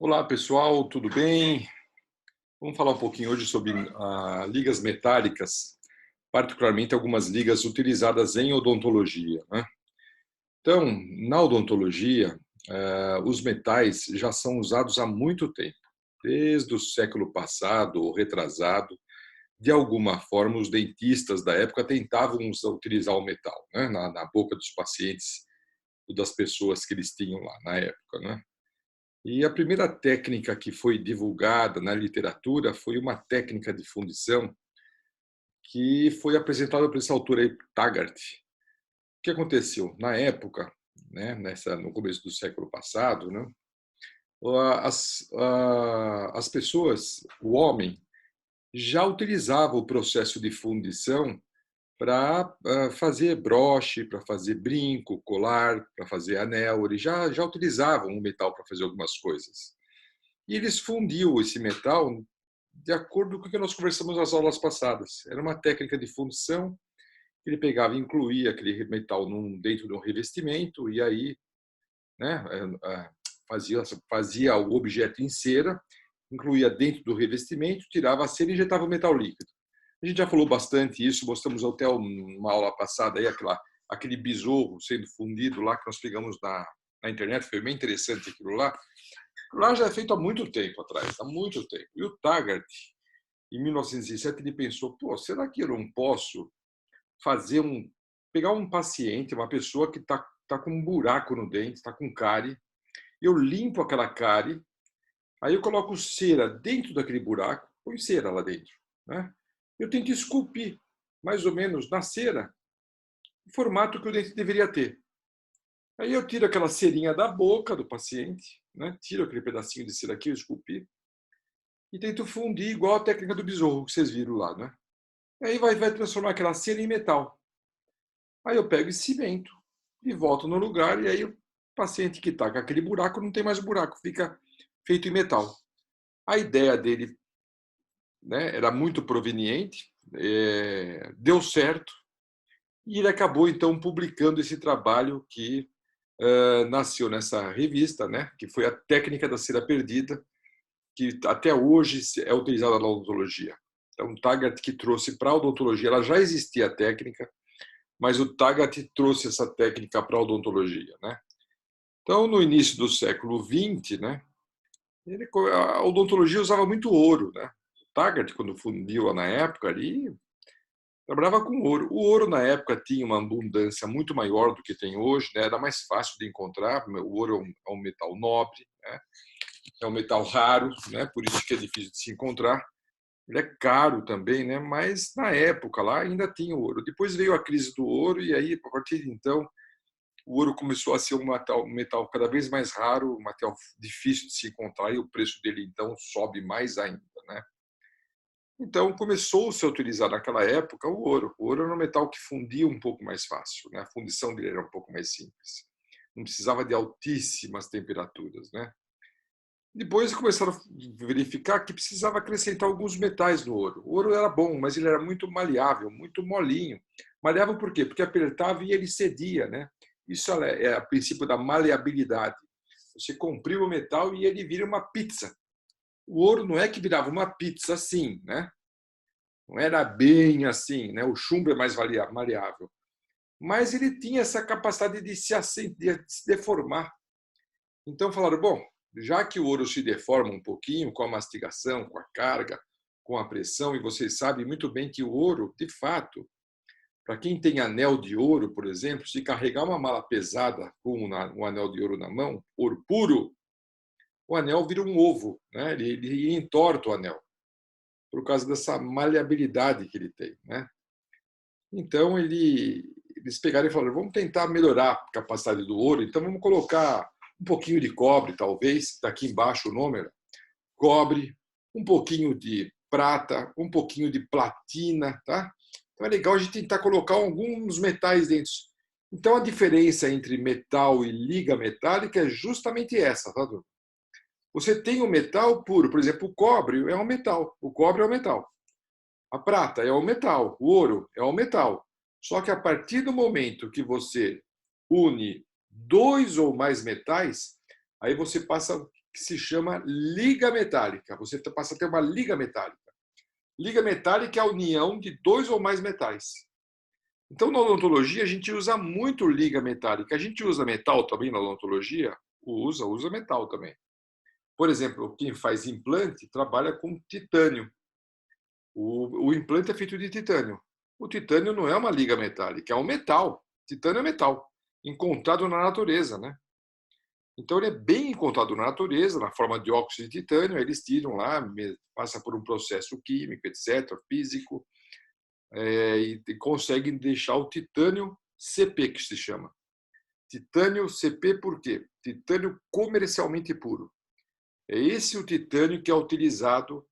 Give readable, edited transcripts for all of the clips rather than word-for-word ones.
Olá pessoal, tudo bem? Vamos falar um pouquinho hoje sobre ligas metálicas, particularmente algumas ligas utilizadas em odontologia, né? Então, na odontologia, os metais já são usados há muito tempo, desde o século passado ou retrasado. De alguma forma, os dentistas da época tentavam utilizar o metal, né, na boca dos pacientes ou das pessoas que eles tinham lá na época, né? E a primeira técnica que foi divulgada na literatura foi uma técnica de fundição que foi apresentada por esse autor aí, Taggart. O que aconteceu? Na época, né, no começo do século passado, né, as pessoas, o homem, já utilizava o processo de fundição para fazer broche, para fazer brinco, colar, para fazer anel. Eles já utilizavam o metal para fazer algumas coisas. E eles fundiam esse metal de acordo com o que nós conversamos nas aulas passadas. Era uma técnica de fundição que ele pegava e incluía aquele metal dentro de um revestimento e aí, né, fazia o objeto em cera, incluía dentro do revestimento, tirava a cera e injetava o metal líquido. A gente já falou bastante isso, mostramos até uma aula passada aí, aquele besouro sendo fundido lá que nós pegamos na internet, foi bem interessante aquilo lá. Lá já é feito há muito tempo atrás, há muito tempo. E o Taggart, em 1907, ele pensou: pô, será que eu não posso fazer pegar um paciente, uma pessoa que tá com um buraco no dente, está com cárie, eu limpo aquela cárie, aí eu coloco cera dentro daquele buraco, põe cera lá dentro, né? Eu tento esculpir, mais ou menos, na cera, o formato que o dente deveria ter. Aí eu tiro aquela cerinha da boca do paciente, né? Tiro aquele pedacinho de cera que eu esculpi, e tento fundir igual a técnica do besouro que vocês viram lá, né? Aí vai transformar aquela cera em metal. Aí eu pego esse cimento e volto no lugar, e aí o paciente que está com aquele buraco não tem mais buraco, fica feito em metal. A ideia dele, né, era muito proveniente, deu certo, e ele acabou então publicando esse trabalho que nasceu nessa revista, né, que foi a técnica da cera perdida, que até hoje é utilizada na odontologia. Então, Taggart que trouxe para a odontologia, ela já existia a técnica, mas o Taggart trouxe essa técnica para a odontologia, né? Então, no início do século XX, né, a odontologia usava muito ouro, né? O Taggart, quando fundiu lá na época, ali trabalhava com ouro. O ouro, na época, tinha uma abundância muito maior do que tem hoje, né? Era mais fácil de encontrar. O ouro é um metal nobre, né? É um metal raro, né? Por isso que é difícil de se encontrar. Ele é caro também, né? Mas na época lá ainda tinha ouro. Depois veio a crise do ouro e aí, a partir de então, o ouro começou a ser um metal cada vez mais raro, um metal difícil de se encontrar e o preço dele então sobe mais ainda, né? Então começou-se a utilizar naquela época o ouro. O ouro era um metal que fundia um pouco mais fácil, né? A fundição dele era um pouco mais simples. Não precisava de altíssimas temperaturas, né? Depois começaram a verificar que precisava acrescentar alguns metais no ouro. O ouro era bom, mas ele era muito maleável, muito molinho. Maleável por quê? Porque apertava e ele cedia, né? Isso é o princípio da maleabilidade. Você comprime o metal e ele vira uma pizza. O ouro não é que virava uma pizza assim, né? Não era bem assim, né? O chumbo é mais maleável. Mas ele tinha essa capacidade de se deformar. Então falaram, bom, já que o ouro se deforma um pouquinho com a mastigação, com a carga, com a pressão, e vocês sabem muito bem que o ouro, de fato, para quem tem anel de ouro, por exemplo, se carregar uma mala pesada com um anel de ouro na mão, ouro puro, o anel vira um ovo, né? Ele entorta o anel, por causa dessa maleabilidade que ele tem, né? Então, eles pegaram e falaram, vamos tentar melhorar a capacidade do ouro, então vamos colocar um pouquinho de cobre, talvez, está aqui embaixo o número, cobre, um pouquinho de prata, um pouquinho de platina, tá? Então é legal a gente tentar colocar alguns metais dentro. Então a diferença entre metal e liga metálica é justamente essa, tá, Dudu? Você tem o metal puro, por exemplo, o cobre é um metal, o cobre é um metal. A prata é um metal, o ouro é um metal. Só que a partir do momento que você une dois ou mais metais, aí você passa que se chama liga metálica. Você passa a ter uma liga metálica. Liga metálica é a união de dois ou mais metais. Então, na odontologia, a gente usa muito liga metálica. A gente usa metal também na odontologia? Usa metal também. Por exemplo, quem faz implante trabalha com titânio. O implante é feito de titânio. O titânio não é uma liga metálica, é um metal. Titânio é metal, encontrado na natureza, né? Então ele é bem encontrado na natureza, na forma de óxido de titânio. Eles tiram lá, passa por um processo químico, etc., físico, e conseguem deixar o titânio CP, que se chama. Titânio CP por quê? Titânio comercialmente puro. É esse o titânio que é utilizado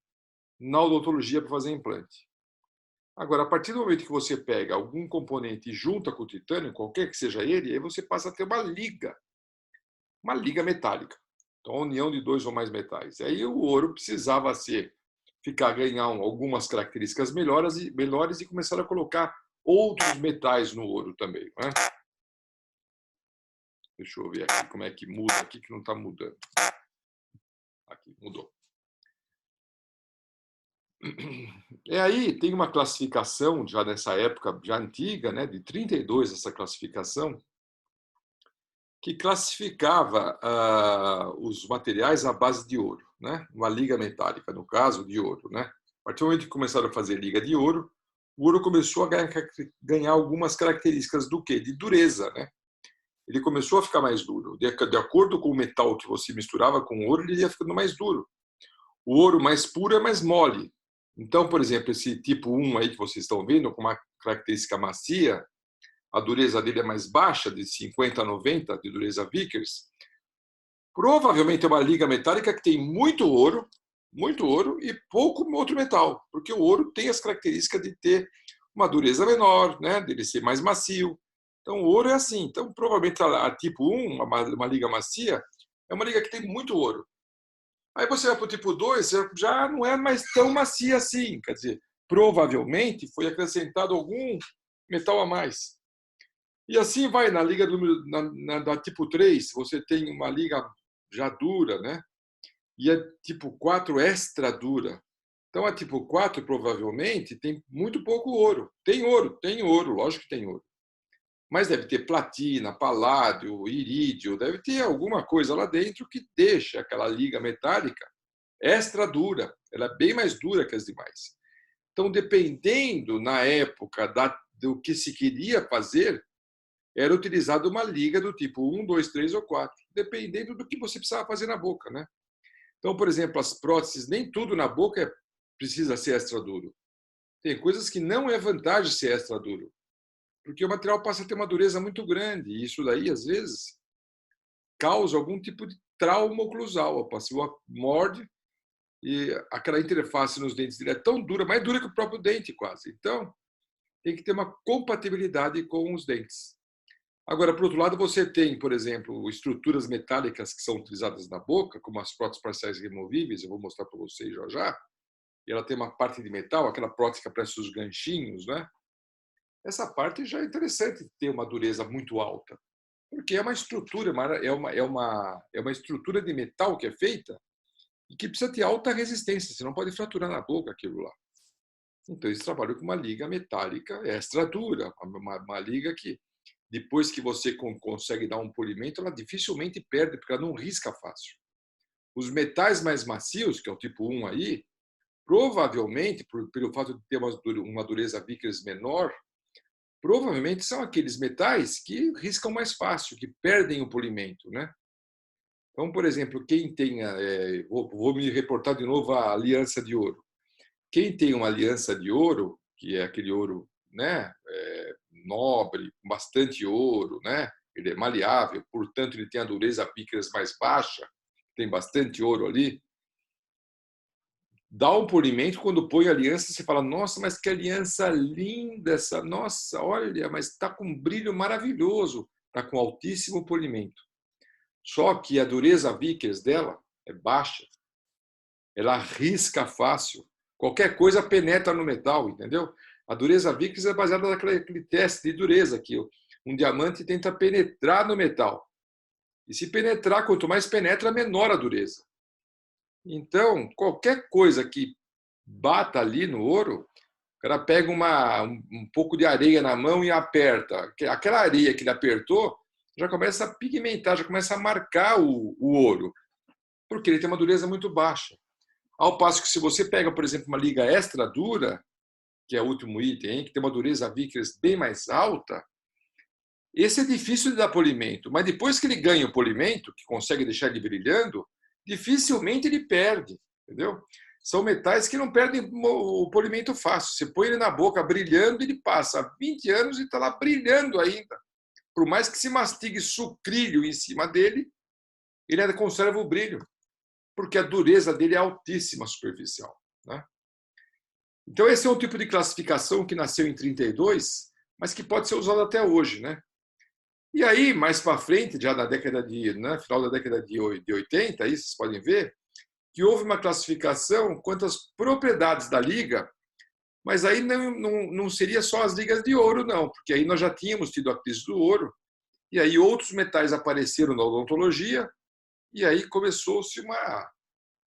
na odontologia para fazer implante. Agora, a partir do momento que você pega algum componente e junta com o titânio, qualquer que seja ele, aí você passa a ter uma liga metálica. Então, a união de dois ou mais metais. Aí o ouro precisava ganhar algumas características melhores e começar a colocar outros metais no ouro também. Né? Deixa eu ver aqui como é que muda aqui, que não está mudando. Aqui, mudou. E aí tem uma classificação, já nessa época, já antiga, né, de 32, essa classificação, que classificava os materiais à base de ouro, né? Uma liga metálica, no caso, de ouro. Né? A partir do momento que começaram a fazer liga de ouro, o ouro começou a ganhar algumas características do quê? De dureza. Né? Ele começou a ficar mais duro. De acordo com o metal que você misturava com o ouro, ele ia ficando mais duro. O ouro mais puro é mais mole. Então, por exemplo, esse tipo 1 aí que vocês estão vendo, com uma característica macia, a dureza dele é mais baixa, de 50 a 90, de dureza Vickers, provavelmente é uma liga metálica que tem muito ouro e pouco outro metal, porque o ouro tem as características de ter uma dureza menor, né, dele ser mais macio. Então, o ouro é assim. Então, provavelmente a tipo 1, uma liga macia, é uma liga que tem muito ouro. Aí você vai para o tipo 2, já não é mais tão macia assim. Quer dizer, provavelmente foi acrescentado algum metal a mais. E assim vai, na liga da tipo 3, você tem uma liga já dura, né? E a tipo 4 extra dura. Então a tipo 4 provavelmente tem muito pouco ouro. Tem ouro, lógico que tem ouro. Mas deve ter platina, paládio, irídio, deve ter alguma coisa lá dentro que deixa aquela liga metálica extra dura. Ela é bem mais dura que as demais. Então, dependendo na época do que se queria fazer, era utilizada uma liga do tipo 1, 2, 3 ou 4, dependendo do que você precisava fazer na boca. Né? Então, por exemplo, as próteses, nem tudo na boca precisa ser extra duro. Tem coisas que não é vantagem ser extra duro, porque o material passa a ter uma dureza muito grande, e isso daí, às vezes, causa algum tipo de trauma oclusal. A pessoa morde e aquela interface nos dentes dele é tão dura, mais dura que o próprio dente, quase. Então, tem que ter uma compatibilidade com os dentes. Agora, por outro lado, você tem, por exemplo, estruturas metálicas que são utilizadas na boca, como as próteses parciais removíveis, eu vou mostrar para vocês já já, e ela tem uma parte de metal, aquela prótese que aparece os ganchinhos, né? Essa parte já é interessante ter uma dureza muito alta, porque é uma estrutura, é uma estrutura de metal que é feita e que precisa ter alta resistência, você não pode fraturar na boca aquilo lá. Então, eles trabalham com uma liga metálica extra dura, uma liga que, depois que você consegue dar um polimento, ela dificilmente perde, porque ela não risca fácil. Os metais mais macios, que é o tipo 1 aí, provavelmente, pelo fato de ter uma dureza Vickers menor, provavelmente são aqueles metais que riscam mais fácil, que perdem o polimento, né? Então, por exemplo, quem tem, vou me reportar de novo à aliança de ouro. Quem tem uma aliança de ouro, que é aquele ouro, né, nobre, com bastante ouro, né? Ele é maleável, portanto ele tem a dureza Vickers mais baixa, tem bastante ouro ali. Dá um polimento, quando põe a aliança, você fala, nossa, mas que aliança linda essa, nossa, olha, mas está com um brilho maravilhoso, está com altíssimo polimento. Só que a dureza Vickers dela é baixa, ela risca fácil, qualquer coisa penetra no metal, entendeu? A dureza Vickers é baseada naquele teste de dureza, que um diamante tenta penetrar no metal. E se penetrar, quanto mais penetra, menor a dureza. Então, qualquer coisa que bata ali no ouro, o cara pega um pouco de areia na mão e aperta. Aquela areia que ele apertou já começa a pigmentar, já começa a marcar o ouro, porque ele tem uma dureza muito baixa. Ao passo que se você pega, por exemplo, uma liga extra dura, que é o último item, que tem uma dureza víqueas bem mais alta, esse é difícil de dar polimento, mas depois que ele ganha o polimento, que consegue deixar ele brilhando, dificilmente ele perde, entendeu? São metais que não perdem o polimento fácil. Você põe ele na boca brilhando, ele passa 20 anos e está lá brilhando ainda. Por mais que se mastigue sucrilho em cima dele, ele ainda conserva o brilho, porque a dureza dele é altíssima superficial, né? Então, esse é um tipo de classificação que nasceu em 32, mas que pode ser usado até hoje, né? E aí, mais para frente, já na década final da década de 80, aí vocês podem ver que houve uma classificação quanto às propriedades da liga, mas aí não seria só as ligas de ouro, não, porque aí nós já tínhamos tido a crise do ouro, e aí outros metais apareceram na odontologia, e aí começou-se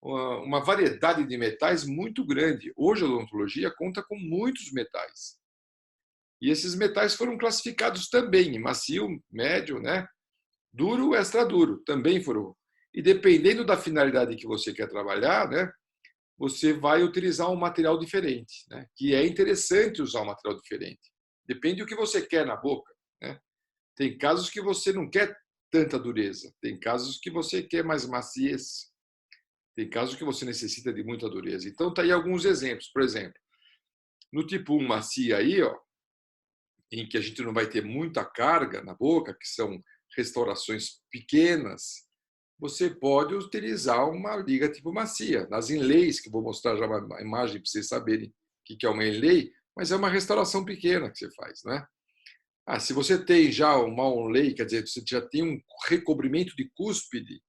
uma variedade de metais muito grande. Hoje a odontologia conta com muitos metais. E esses metais foram classificados também em macio, médio, né? Duro, extra duro, também foram. E dependendo da finalidade que você quer trabalhar, né? Você vai utilizar um material diferente, né? Que é interessante usar um material diferente. Depende do que você quer na boca, né? Tem casos que você não quer tanta dureza, tem casos que você quer mais maciez, tem casos que você necessita de muita dureza. Então, tá aí alguns exemplos. Por exemplo, no tipo 1 macia aí, ó, em que a gente não vai ter muita carga na boca, que são restaurações pequenas, você pode utilizar uma liga tipo macia. Nas inlays, que eu vou mostrar já uma imagem para vocês saberem o que é uma inlay, mas é uma restauração pequena que você faz, né? Se você tem já uma onlay, quer dizer, você já tem um recobrimento de cúspide,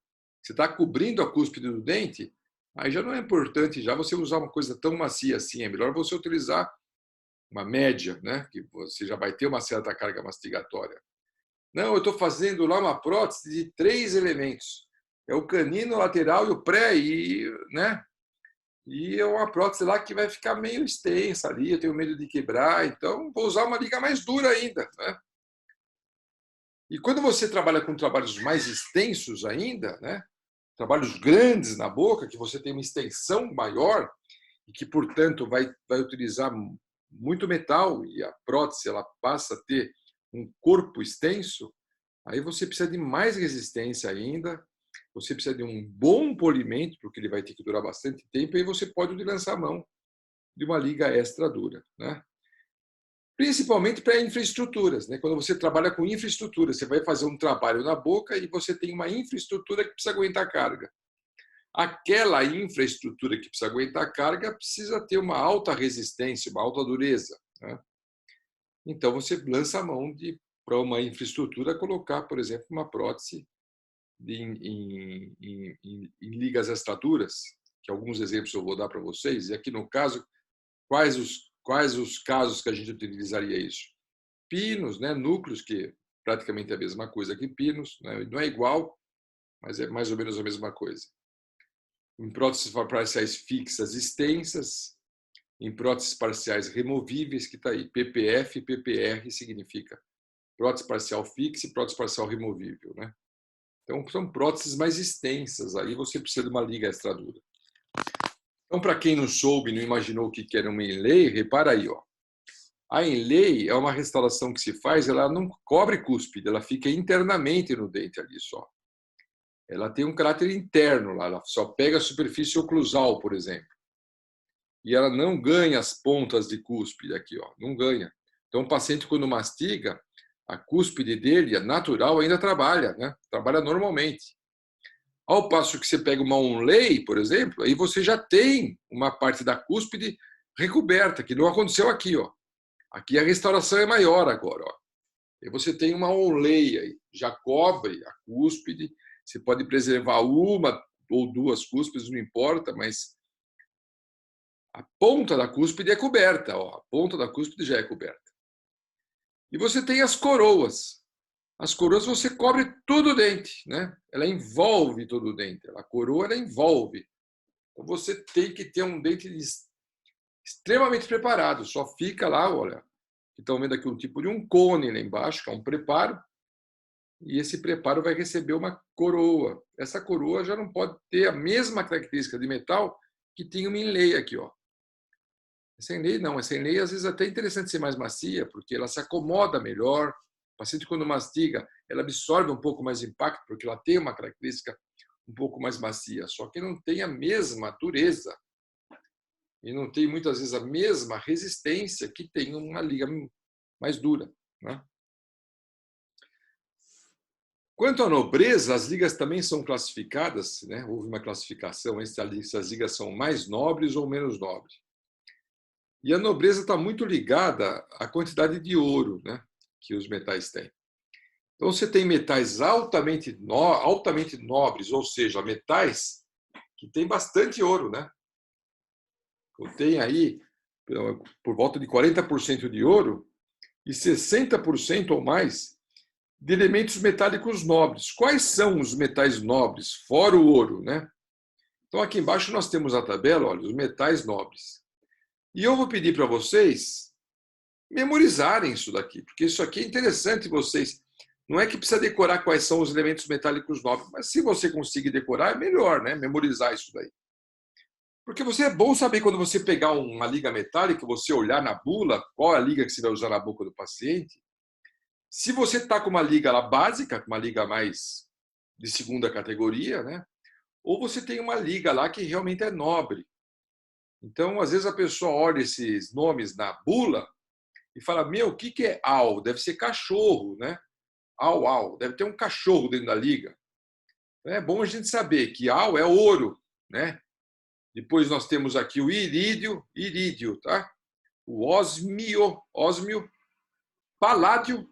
você está cobrindo a cúspide do dente, aí já não é importante já você usar uma coisa tão macia assim. É melhor você utilizar uma média, né? Que você já vai ter uma certa carga mastigatória. Não, eu estou fazendo lá uma prótese de 3 elementos. É o canino, o lateral e o pré, né? E é uma prótese lá que vai ficar meio extensa ali, eu tenho medo de quebrar, então vou usar uma liga mais dura ainda, né? E quando você trabalha com trabalhos mais extensos ainda, né? Trabalhos grandes na boca, que você tem uma extensão maior e que, portanto, vai utilizar muito metal e a prótese ela passa a ter um corpo extenso, aí você precisa de mais resistência ainda, você precisa de um bom polimento, porque ele vai ter que durar bastante tempo, e aí você pode lançar a mão de uma liga extra dura, né? Principalmente para infraestruturas, né? Quando você trabalha com infraestrutura, você vai fazer um trabalho na boca e você tem uma infraestrutura que precisa aguentar carga. Aquela infraestrutura que precisa aguentar carga precisa ter uma alta resistência, uma alta dureza, né? Então você lança a mão para uma infraestrutura colocar, por exemplo, uma prótese em ligas extraduras, que alguns exemplos eu vou dar para vocês. E aqui no caso, quais os casos que a gente utilizaria isso? Pinos, né? Núcleos, que praticamente é a mesma coisa que pinos, né? Não é igual, mas é mais ou menos a mesma coisa. Em próteses parciais fixas extensas, em próteses parciais removíveis, que está aí, PPF e PPR significa prótese parcial fixa e prótese parcial removível, né? Então, são próteses mais extensas, aí você precisa de uma liga extra dura. Então, para quem não soube, não imaginou o que era uma inlay, repara aí, ó. A inlay é uma restauração que se faz, ela não cobre cúspide, ela fica internamente no dente ali só. Ela tem um caráter interno lá, ela só pega a superfície oclusal, por exemplo. E ela não ganha as pontas de cúspide aqui, ó, não ganha. Então, o paciente, quando mastiga, a cúspide dele, a natural, ainda trabalha, né? Trabalha normalmente. Ao passo que você pega uma onlay, por exemplo, aí você já tem uma parte da cúspide recoberta, que não aconteceu aqui, ó. Aqui a restauração é maior agora, ó. E você tem uma onlay aí, já cobre a cúspide, você pode preservar uma ou duas cúspides, não importa, mas a ponta da cúspide é coberta, ó. A ponta da cúspide já é coberta. E você tem as coroas. As coroas você cobre todo o dente, né? Ela envolve todo o dente. A coroa ela envolve Então, você tem que ter um dente extremamente preparado. Só fica lá, olha, estão vendo aqui um tipo de um cone lá embaixo, que é um preparo, e esse preparo vai receber uma coroa. Essa coroa já não pode ter a mesma característica de metal que tem uma inlay aqui, ó. Essa inlay não, essa inlay às vezes até é interessante ser mais macia, porque ela se acomoda melhor. O paciente, quando mastiga, ela absorve um pouco mais de impacto, porque ela tem uma característica um pouco mais macia, só que não tem a mesma dureza e não tem muitas vezes a mesma resistência que tem uma liga mais dura, né? Quanto à nobreza, as ligas também são classificadas, né? Houve uma classificação se as ligas são mais nobres ou menos nobres. E a nobreza está muito ligada à quantidade de ouro, né, que os metais têm. Então, você tem metais altamente nobres, ou seja, metais que têm bastante ouro, né? Tem aí por volta de 40% de ouro e 60% ou mais de elementos metálicos nobres. Quais são os metais nobres, fora o ouro, né? Então, aqui embaixo nós temos a tabela, olha, os metais nobres. E eu vou pedir para vocês memorizarem isso daqui, porque isso aqui é interessante vocês. Não é que precisa decorar quais são os elementos metálicos nobres, mas se você conseguir decorar, é melhor, né? Memorizar isso daí. Porque é bom saber quando você pegar uma liga metálica, você olhar na bula qual é a liga que você vai usar na boca do paciente. Se você está com uma liga lá básica, uma liga mais de segunda categoria, né? Ou você tem uma liga lá que realmente é nobre. Então, às vezes a pessoa olha esses nomes na bula e fala: meu, o que é AU? Deve ser cachorro, né? AU, deve ter um cachorro dentro da liga. É bom a gente saber que AU é ouro, né? Depois nós temos aqui o irídio, tá? O ósmio, paládio,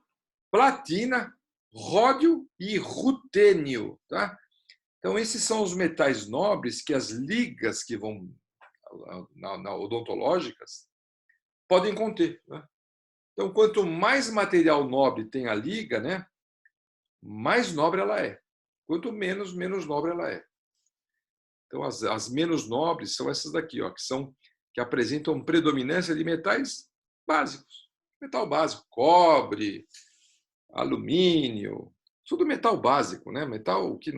platina, ródio e rutênio, tá? Então, esses são os metais nobres que as ligas que vão na odontológicas podem conter, né? Então, quanto mais material nobre tem a liga, né, mais nobre ela é. Quanto menos, menos nobre ela é. Então, as menos nobres são essas daqui, ó, que apresentam predominância de metais básicos. Metal básico, cobre, alumínio, tudo metal básico, né? Metal que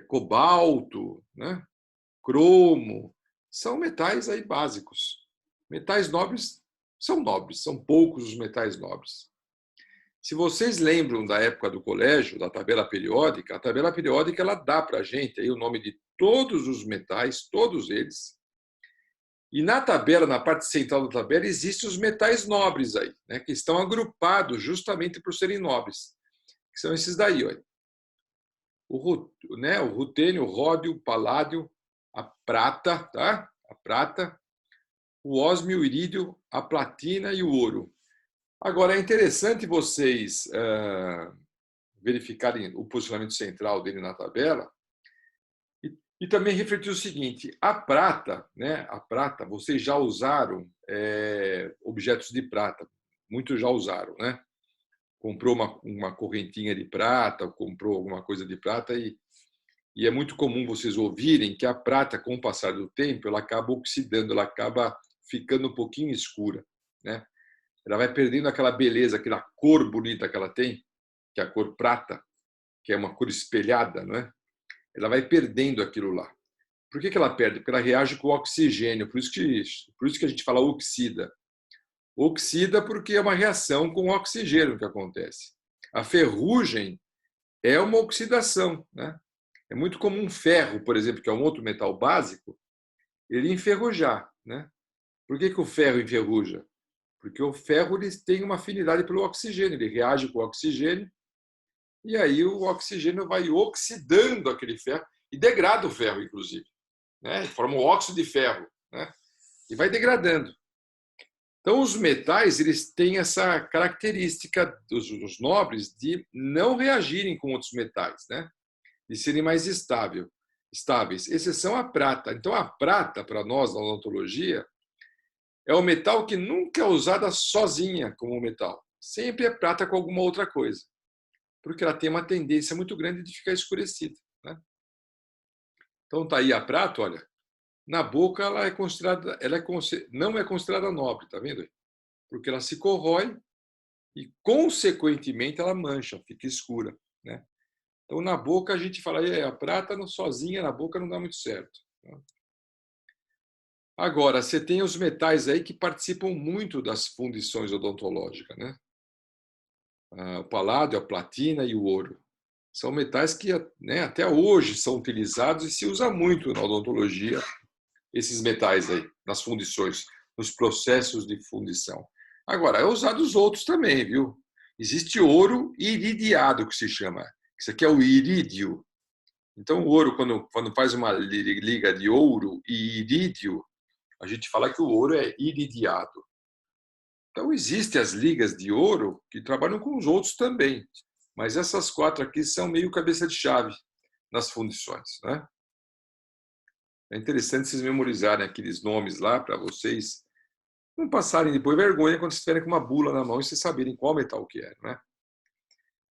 cobalto, né? Cromo, são metais aí básicos. Metais nobres, são poucos os metais nobres. Se vocês lembram da época do colégio, da tabela periódica, a tabela periódica ela dá para a gente aí o nome de todos os metais, todos eles. E na tabela, na parte central da tabela, existem os metais nobres aí, né, que estão agrupados justamente por serem nobres, que são esses daí, olha. O rutênio, o ródio, o paládio, a prata, tá? A prata, o ósmio, o irídio, a platina e o ouro. Agora, é interessante vocês verificarem o posicionamento central dele na tabela e também refletir o seguinte: a prata, né? A prata, vocês já usaram objetos de prata, muitos já usaram, né? Comprou uma correntinha de prata, comprou alguma coisa de prata e é muito comum vocês ouvirem que a prata, com o passar do tempo, ela acaba oxidando, ela acaba ficando um pouquinho escura, né? Ela vai perdendo aquela beleza, aquela cor bonita que ela tem, que é a cor prata, que é uma cor espelhada, não é? Ela vai perdendo aquilo lá. Por que ela perde? Porque ela reage com o oxigênio, por isso que a gente fala oxida. Oxida porque é uma reação com o oxigênio que acontece. A ferrugem é uma oxidação, né? É muito comum ferro, por exemplo, que é um outro metal básico, ele enferrujar, né? Por que o ferro enferruja? Porque o ferro ele tem uma afinidade pelo oxigênio, ele reage com o oxigênio e aí o oxigênio vai oxidando aquele ferro e degrada o ferro, inclusive, né? Forma um óxido de ferro, né? E vai degradando. Então, os metais eles têm essa característica dos nobres de não reagirem com outros metais, né? De serem mais estáveis, exceção a prata. Então, a prata, para nós, na odontologia, é o metal que nunca é usada sozinha como metal. Sempre é prata com alguma outra coisa, porque ela tem uma tendência muito grande de ficar escurecida, né? Então, tá aí a prata, olha. Na boca, ela é considerada, não é considerada nobre, tá vendo? Porque ela se corrói e, consequentemente, ela mancha, fica escura, né? Então, na boca, a gente fala, a prata sozinha na boca não dá muito certo. Agora, você tem os metais aí que participam muito das fundições odontológicas, né? O paládio, a platina e o ouro. São metais que, né, até hoje são utilizados e se usa muito na odontologia, esses metais aí, nas fundições, nos processos de fundição. Agora, é usado os outros também, viu? Existe ouro iridiado, que se chama. Isso aqui é o irídio. Então, o ouro, quando faz uma liga de ouro e irídio, a gente fala que o ouro é iridiado. Então, existem as ligas de ouro que trabalham com os outros também. Mas essas quatro aqui são meio cabeça de chave nas fundições, né? É interessante vocês memorizarem aqueles nomes lá para vocês não passarem depois vergonha quando estiverem com uma bula na mão e vocês saberem qual metal que é, né?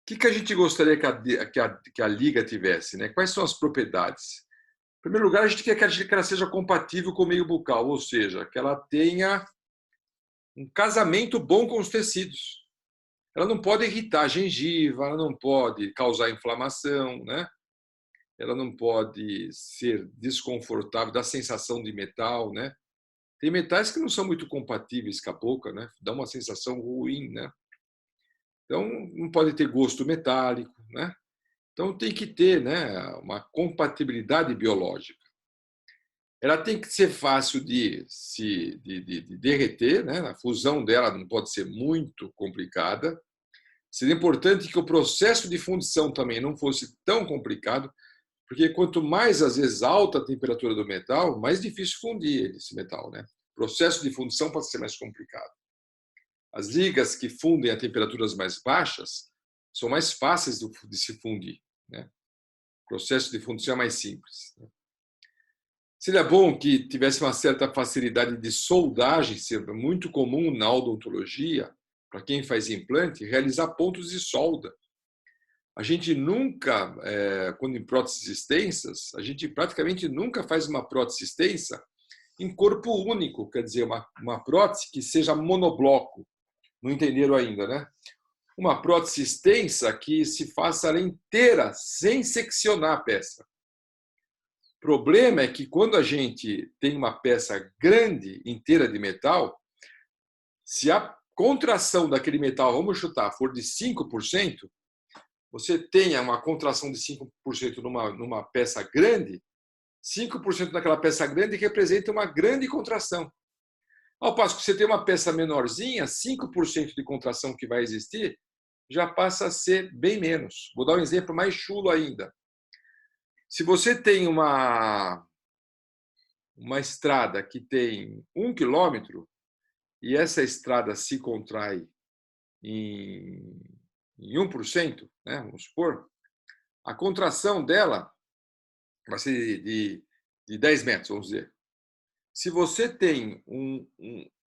O que a gente gostaria que a liga tivesse, né? Quais são as propriedades? Em primeiro lugar, a gente quer que ela seja compatível com o meio bucal, ou seja, que ela tenha um casamento bom com os tecidos. Ela não pode irritar a gengiva, ela não pode causar inflamação, né? Ela não pode ser desconfortável, dar sensação de metal, né? Tem metais que não são muito compatíveis com a boca, né? Dá uma sensação ruim, né? Então, não pode ter gosto metálico, né? Então, tem que ter, né, uma compatibilidade biológica. Ela tem que ser fácil de derreter, né? A fusão dela não pode ser muito complicada. Seria importante que o processo de fundição também não fosse tão complicado, porque quanto mais, às vezes, alta a temperatura do metal, mais difícil fundir esse metal, né? O processo de fundição pode ser mais complicado. As ligas que fundem a temperaturas mais baixas são mais fáceis de se fundir, né? O processo de fundição é mais simples, né? Seria bom que tivesse uma certa facilidade de soldagem, seria muito comum na odontologia, para quem faz implante, realizar pontos de solda. A gente nunca, quando em próteses extensas, a gente praticamente nunca faz uma prótese extensa em corpo único, quer dizer, uma prótese que seja monobloco. Não entenderam ainda, né? Uma prótese extensa que se faça ela inteira, sem seccionar a peça. O problema é que quando a gente tem uma peça grande, inteira de metal, se a contração daquele metal, vamos chutar, for de 5%, você tenha uma contração de 5% numa peça grande, 5% daquela peça grande representa uma grande contração. Ao passo que você tem uma peça menorzinha, 5% de contração que vai existir já passa a ser bem menos. Vou dar um exemplo mais chulo ainda. Se você tem uma estrada que tem 1 quilômetro e essa estrada se contrai em 1%, né, vamos supor, a contração dela vai ser de 10 metros, vamos dizer. Se você tem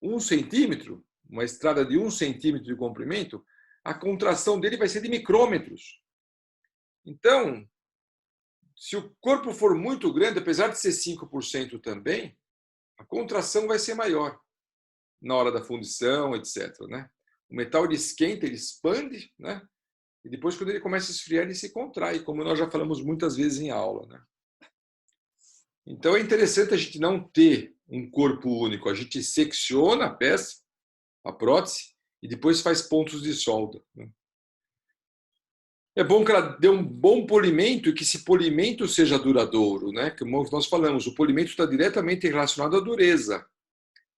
um centímetro, uma estrada de 1 centímetro de comprimento, a contração dele vai ser de micrômetros. Então, se o corpo for muito grande, apesar de ser 5% também, a contração vai ser maior na hora da fundição, etc. Né? O metal ele esquenta, ele expande, né? E depois, quando ele começa a esfriar, ele se contrai, como nós já falamos muitas vezes em aula, né? Então, é interessante a gente não ter um corpo único. A gente secciona a peça, a prótese, e depois faz pontos de solda, né? É bom que ela dê um bom polimento e que esse polimento seja duradouro, né? Como nós falamos, o polimento está diretamente relacionado à dureza.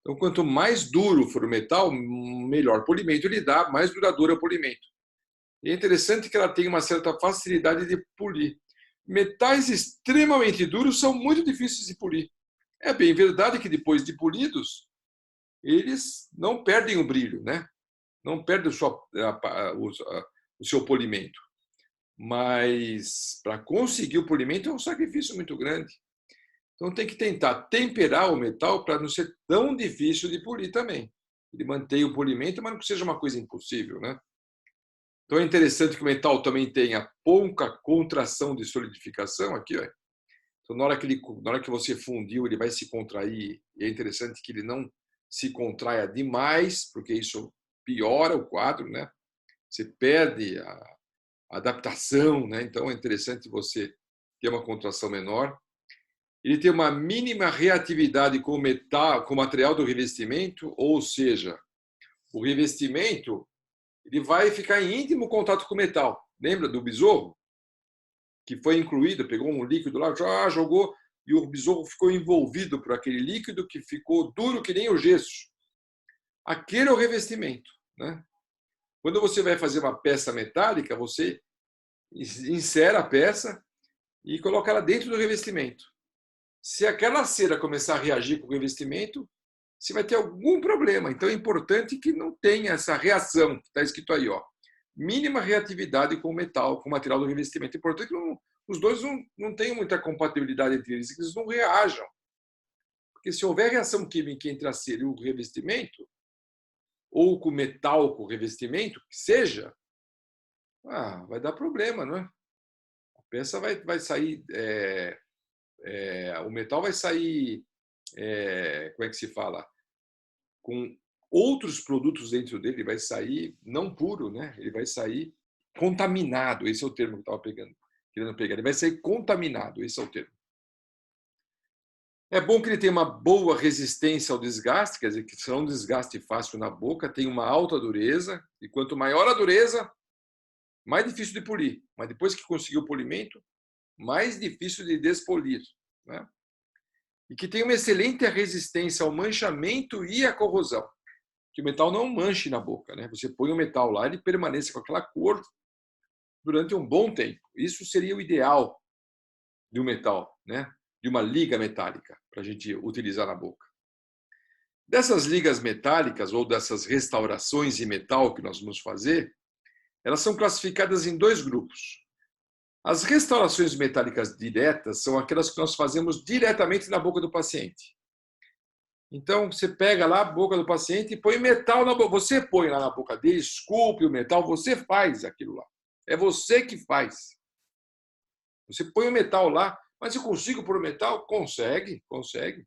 Então, quanto mais duro for o metal, melhor polimento ele dá, mais duradouro é o polimento. E é interessante que ela tenha uma certa facilidade de polir. Metais extremamente duros são muito difíceis de polir. É bem verdade que depois de polidos, eles não perdem o brilho, né? Não perdem o seu polimento. Mas para conseguir o polimento é um sacrifício muito grande. Então tem que tentar temperar o metal para não ser tão difícil de polir também. Ele mantém o polimento, mas não que seja uma coisa impossível, né? Então é interessante que o metal também tenha pouca contração de solidificação aqui, ó. Então, na hora que você fundiu, ele vai se contrair. E é interessante que ele não se contraia demais, porque isso piora o quadro, né? Você perde a adaptação, né? Então, é interessante você ter uma contração menor. Ele tem uma mínima reatividade com o metal, com o material do revestimento, ou seja, o revestimento ele vai ficar em íntimo contato com o metal. Lembra do besouro? Que foi incluído, pegou um líquido lá, já jogou, e o besouro ficou envolvido por aquele líquido que ficou duro que nem o gesso. Aquele é o revestimento, né? Quando você vai fazer uma peça metálica, você insere a peça e coloca ela dentro do revestimento. Se aquela cera começar a reagir com o revestimento, você vai ter algum problema. Então é importante que não tenha essa reação, que está escrito aí, ó. Mínima reatividade com o metal, com o material do revestimento. É importante que os dois não tenham muita compatibilidade entre eles, que eles não reajam. Porque se houver reação química entre a cera e o revestimento, ou com o metal com o revestimento, que seja, vai dar problema, não é? A peça vai sair, o metal vai sair, como é que se fala? Com outros produtos dentro dele, ele vai sair não puro, né? Ele vai sair contaminado, esse é o termo que eu estava querendo pegar. Ele vai sair contaminado, esse é o termo. É bom que ele tenha uma boa resistência ao desgaste, quer dizer, que se não um desgaste fácil na boca, tem uma alta dureza, e quanto maior a dureza, mais difícil de polir. Mas depois que conseguiu o polimento, mais difícil de despolir, né? E que tem uma excelente resistência ao manchamento e à corrosão. Que o metal não manche na boca, né? Você põe o metal lá, ele permanece com aquela cor durante um bom tempo. Isso seria o ideal de um metal, né? De uma liga metálica para a gente utilizar na boca. Dessas ligas metálicas ou dessas restaurações de metal que nós vamos fazer, elas são classificadas em dois grupos. As restaurações metálicas diretas são aquelas que nós fazemos diretamente na boca do paciente. Então, você pega lá a boca do paciente e põe metal na boca. Você põe lá na boca dele, esculpe o metal, você faz aquilo lá. É você que faz. Você põe o metal lá, mas eu consigo pôr o metal? Consegue, consegue.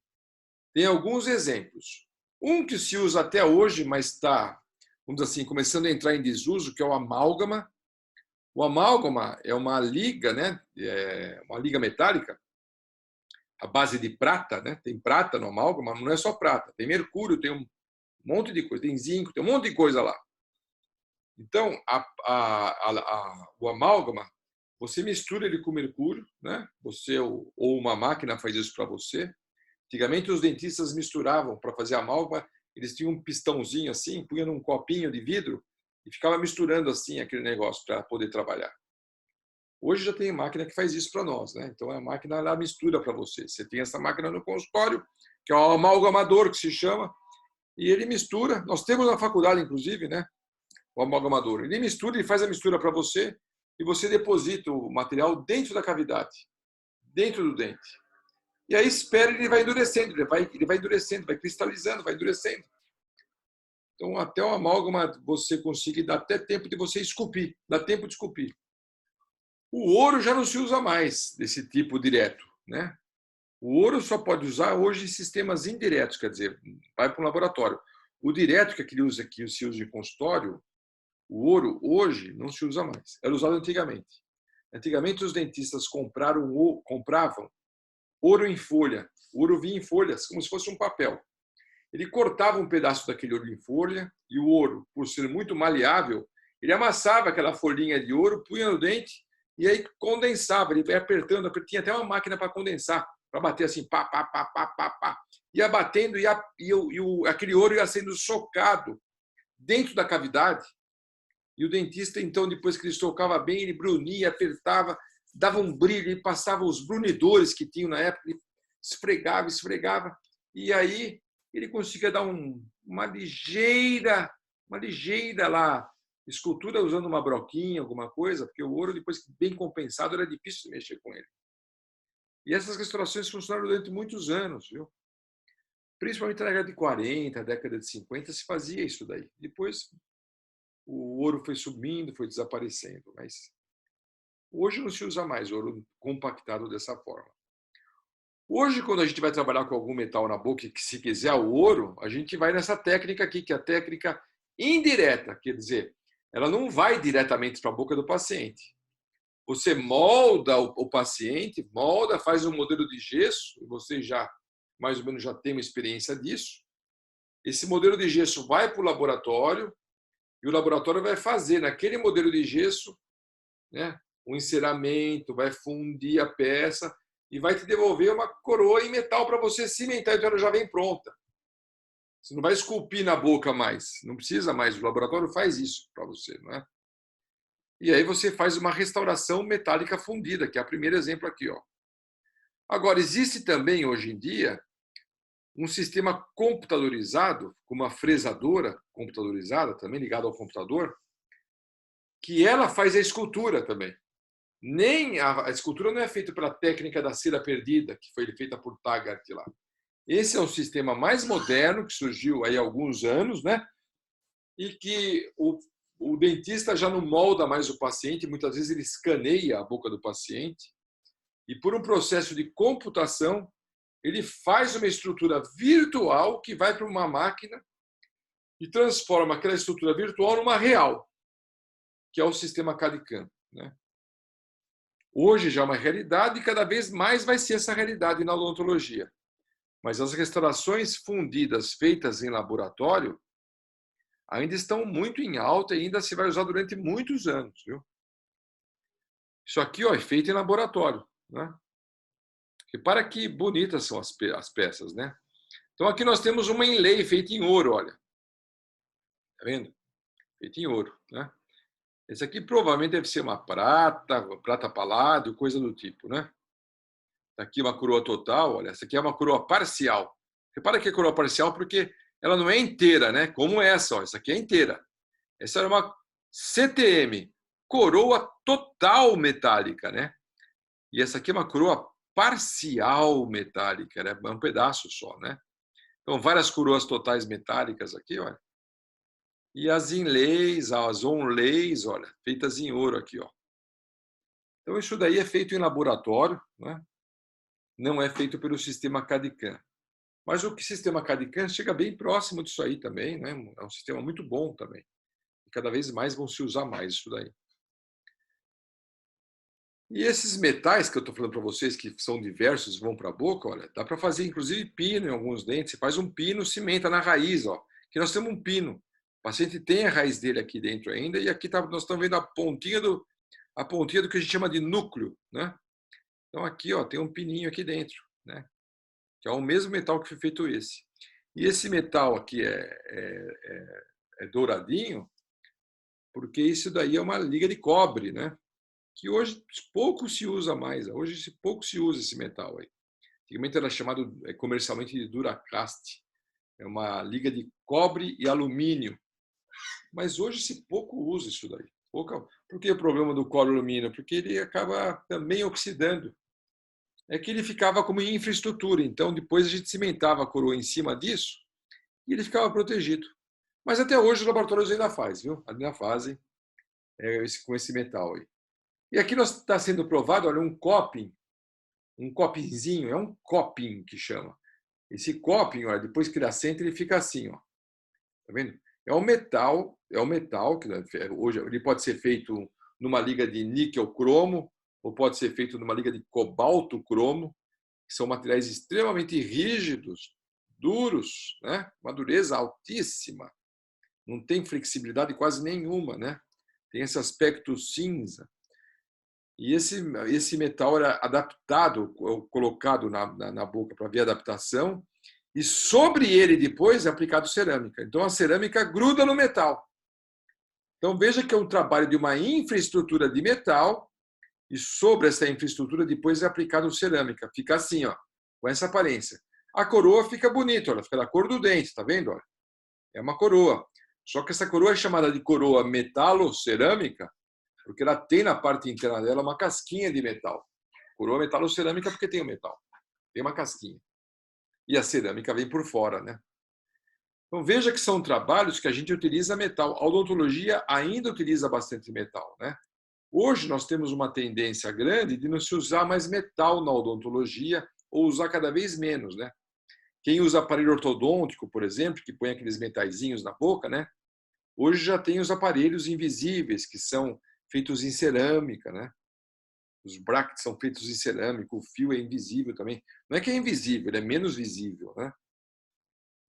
Tem alguns exemplos. Um que se usa até hoje, mas está, vamos dizer assim, começando a entrar em desuso, que é o amálgama. O amálgama é uma liga, né? É uma liga metálica, à base de prata, né? Tem prata no amálgama, mas não é só prata. Tem mercúrio, tem um monte de coisa, tem zinco, tem um monte de coisa lá. Então, o amálgama, você mistura ele com mercúrio, né? Você ou uma máquina faz isso para você. Antigamente, os dentistas misturavam para fazer amálgama, eles tinham um pistãozinho assim, punha num copinho de vidro e ficava misturando assim aquele negócio para poder trabalhar. Hoje já tem máquina que faz isso para nós, né? Então a máquina ela mistura para você. Você tem essa máquina no consultório, que é o amalgamador que se chama, e ele mistura. Nós temos na faculdade, inclusive, né? O amalgamador. Ele mistura, ele faz a mistura para você e você deposita o material dentro da cavidade, dentro do dente. E aí espera, ele vai endurecendo, ele vai endurecendo, vai cristalizando, vai endurecendo. Então, até o amálgama você consegue, dá até tempo de você esculpir, dá tempo de esculpir. O ouro já não se usa mais desse tipo direto, né? O ouro só pode usar hoje em sistemas indiretos, quer dizer, vai para um laboratório. O direto, que se usa em consultório, o ouro hoje não se usa mais. Era usado antigamente. Antigamente os dentistas compravam ouro em folha. O ouro vinha em folhas, como se fosse um papel. Ele cortava um pedaço daquele ouro em folha e o ouro, por ser muito maleável, ele amassava aquela folhinha de ouro, punha no dente e aí condensava. Ele ia apertando, tinha até uma máquina para condensar, para bater assim, pá, pá, pá, pá, pá, pá. Ia batendo e aquele ouro ia sendo socado dentro da cavidade. E o dentista, então, depois que ele socava bem, ele brunia, apertava, dava um brilho, ele passava os brunidores que tinham na época, ele esfregava, esfregava, e aí ele conseguia dar uma ligeira lá, escultura usando uma broquinha, alguma coisa, porque o ouro, depois que bem compensado, era difícil de mexer com ele. E essas restaurações funcionaram durante muitos anos, viu? Principalmente na década de 40, década de 50, se fazia isso daí. Depois o ouro foi subindo, foi desaparecendo, mas hoje não se usa mais ouro compactado dessa forma. Hoje, quando a gente vai trabalhar com algum metal na boca, que se quiser o ouro, a gente vai nessa técnica aqui, que é a técnica indireta, quer dizer, ela não vai diretamente para a boca do paciente. Você molda o paciente, molda, faz um modelo de gesso, você já mais ou menos já tem uma experiência disso. Esse modelo de gesso vai para o laboratório e o laboratório vai fazer naquele modelo de gesso, né, um enceramento, vai fundir a peça e vai te devolver uma coroa em metal para você cimentar, então ela já vem pronta. Você não vai esculpir na boca mais, não precisa mais, o laboratório faz isso para você, não é? E aí você faz uma restauração metálica fundida, que é o primeiro exemplo aqui, ó. Agora, existe também, hoje em dia, um sistema computadorizado, com uma fresadora computadorizada, também ligada ao computador, que ela faz a escultura também. Nem a escultura não é feita pela técnica da cera perdida, que foi feita por Taggart lá. Esse é um sistema mais moderno, que surgiu aí há alguns anos, né? E que o dentista já não molda mais o paciente, muitas vezes ele escaneia a boca do paciente, e por um processo de computação, ele faz uma estrutura virtual que vai para uma máquina e transforma aquela estrutura virtual numa real, que é o sistema CAD/CAM, né? Hoje já é uma realidade e cada vez mais vai ser essa realidade na odontologia. Mas as restaurações fundidas feitas em laboratório ainda estão muito em alta e ainda se vai usar durante muitos anos, viu? Isso aqui, ó, é feito em laboratório, né? Repara que bonitas são as peças, né? Então aqui nós temos uma inlay feita em ouro, olha. Tá vendo? Feita em ouro, né? Esse aqui provavelmente deve ser uma prata paládio, coisa do tipo, né? Aqui uma coroa total, olha, essa aqui é uma coroa parcial. Repara que é coroa parcial porque ela não é inteira, né? Como essa, ó, essa aqui é inteira. Essa era uma CTM, coroa total metálica, né? E essa aqui é uma coroa parcial metálica, né? É um pedaço só, né? Então, várias coroas totais metálicas aqui, olha. E as inlays, as onlays, olha, feitas em ouro aqui, ó. Então, isso daí é feito em laboratório, né? Não é feito pelo sistema CAD/CAM. Mas o sistema CAD/CAM chega bem próximo disso aí também, né? É um sistema muito bom também. E cada vez mais vão se usar mais isso daí. E esses metais que eu estou falando para vocês, que são diversos, vão para a boca, olha, dá para fazer inclusive pino em alguns dentes. Você faz um pino, cimenta na raiz, ó. Aqui nós temos um pino. O paciente tem a raiz dele aqui dentro ainda, e aqui nós estamos vendo a pontinha do que a gente chama de núcleo, né? Então aqui, ó, tem um pininho aqui dentro, né? Que é o mesmo metal que foi feito esse. E esse metal aqui é douradinho, porque isso daí é uma liga de cobre, né? Que hoje pouco se usa mais. Hoje pouco se usa esse metal aí. Antigamente era chamado comercialmente de Duracast. É uma liga de cobre e alumínio. Mas hoje se pouco usa isso daí. Por que o problema do cobre e alumínio? Porque ele acaba também oxidando. É que ele ficava como infraestrutura. Então, depois a gente cimentava a coroa em cima disso e ele ficava protegido. Mas até hoje os laboratórios ainda fazem, viu? Ainda fazem com esse metal aí. E aqui está sendo provado, olha, um copinzinho, é um coping que chama. Esse coping, olha, depois que ele assenta, ele fica assim, ó. Tá vendo? É um metal que hoje ele pode ser feito numa liga de níquel cromo ou pode ser feito numa liga de cobalto cromo, que são materiais extremamente rígidos, duros, né? Uma dureza altíssima. Não tem flexibilidade quase nenhuma, né? Tem esse aspecto cinza. E esse metal era adaptado, colocado na boca para ver a adaptação, e sobre ele depois é aplicado cerâmica. Então a cerâmica gruda no metal. Então veja que é um trabalho de uma infraestrutura de metal, e sobre essa infraestrutura depois é aplicado cerâmica. Fica assim, ó, com essa aparência. A coroa fica bonita, ela fica da cor do dente, tá vendo? É uma coroa. Só que essa coroa é chamada de coroa metalocerâmica, porque ela tem na parte interna dela uma casquinha de metal. Coroa metalocerâmica porque tem o metal. Tem uma casquinha. E a cerâmica vem por fora, né? Então veja que são trabalhos que a gente utiliza metal. A odontologia ainda utiliza bastante metal, né? Hoje nós temos uma tendência grande de não se usar mais metal na odontologia ou usar cada vez menos, né? Quem usa aparelho ortodôntico, por exemplo, que põe aqueles metaizinhos na boca, né? Hoje já tem os aparelhos invisíveis, que são feitos em cerâmica, né? Os brackets são feitos em cerâmica, o fio é invisível também. Não é que é invisível, ele é menos visível, né?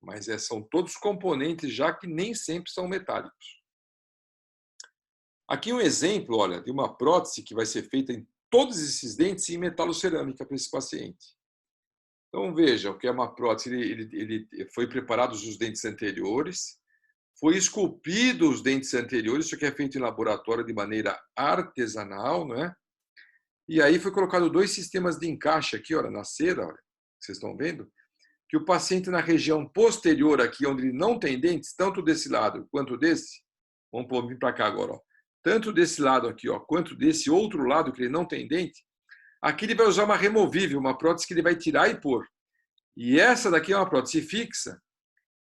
Mas são todos componentes já que nem sempre são metálicos. Aqui um exemplo, olha, de uma prótese que vai ser feita em todos esses dentes em metalocerâmica para esse paciente. Então veja, o que é uma prótese, ele foi preparados os dentes anteriores, foi esculpido os dentes anteriores, isso aqui é feito em laboratório de maneira artesanal, não é? E aí foi colocado 2 sistemas de encaixe aqui, olha, na cera, olha, vocês estão vendo? Que o paciente na região posterior aqui, onde ele não tem dentes, tanto desse lado quanto desse, vamos vir para cá agora, ó, tanto desse lado aqui, ó, quanto desse outro lado que ele não tem dente, aqui ele vai usar uma removível, uma prótese que ele vai tirar e pôr. E essa daqui é uma prótese fixa,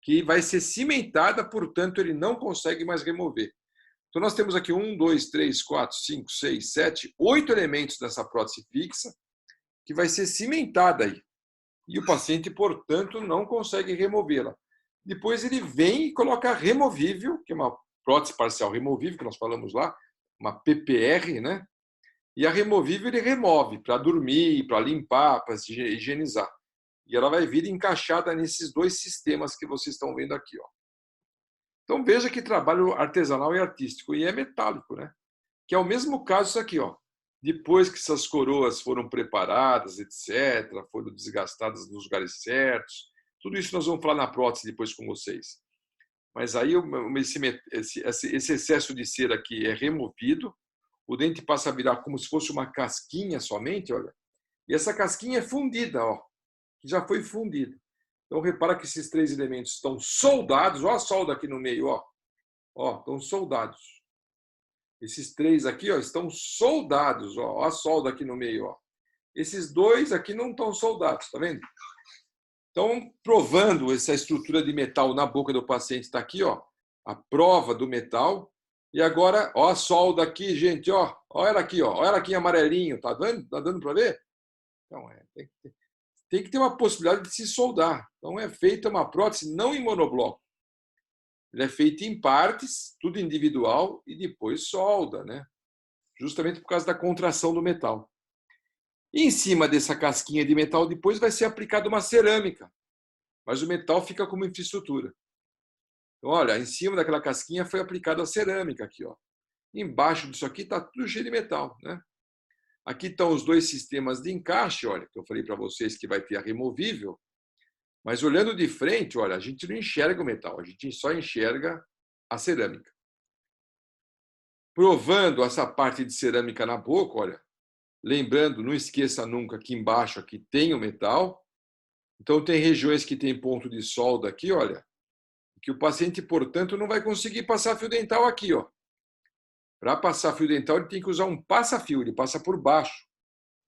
que vai ser cimentada, portanto ele não consegue mais remover. Então nós temos aqui 1, 2, 3, 4, 5, 6, 7, 8 elementos dessa prótese fixa, que vai ser cimentada aí. E o paciente, portanto, não consegue removê-la. Depois ele vem e coloca a removível, que é uma prótese parcial removível, que nós falamos lá, uma PPR, né? E a removível ele remove para dormir, para limpar, para higienizar. E ela vai vir encaixada nesses 2 sistemas que vocês estão vendo aqui, ó. Então veja que trabalho artesanal e artístico. E é metálico, né? Que é o mesmo caso isso aqui, ó. Depois que essas coroas foram preparadas, etc., foram desgastadas nos lugares certos, tudo isso nós vamos falar na prótese depois com vocês. Mas aí esse excesso de cera aqui é removido, o dente passa a virar como se fosse uma casquinha somente, olha. E essa casquinha é fundida, ó, que já foi fundida. Então repara que esses 3 elementos estão soldados, ó a solda aqui no meio, ó. Ó, estão soldados. Esses 3 aqui, ó, estão soldados, ó a solda aqui no meio, ó. Esses 2 aqui não estão soldados, tá vendo? Então, provando essa estrutura de metal na boca do paciente, está aqui, ó, a prova do metal. E agora, ó a solda aqui, gente, ó ela aqui, ó ela aqui em amarelinho, tá vendo? Tá dando para ver? Então, tem que ter uma possibilidade de se soldar. Então, é feita uma prótese não em monobloco. Ele é feito em partes, tudo individual, e depois solda, né? Justamente por causa da contração do metal. E em cima dessa casquinha de metal, depois vai ser aplicada uma cerâmica, mas o metal fica como infraestrutura. Então, olha, em cima daquela casquinha foi aplicada a cerâmica aqui, ó. Embaixo disso aqui está tudo cheio de metal, né? Aqui estão os 2 sistemas de encaixe, olha, que eu falei para vocês que vai ter a removível, mas olhando de frente, olha, a gente não enxerga o metal, a gente só enxerga a cerâmica. Provando essa parte de cerâmica na boca, olha, lembrando, não esqueça nunca que embaixo aqui tem o metal. Então tem regiões que tem ponto de solda aqui, olha, que o paciente, portanto, não vai conseguir passar fio dental aqui, ó. Para passar fio dental, ele tem que usar um passa-fio, ele passa por baixo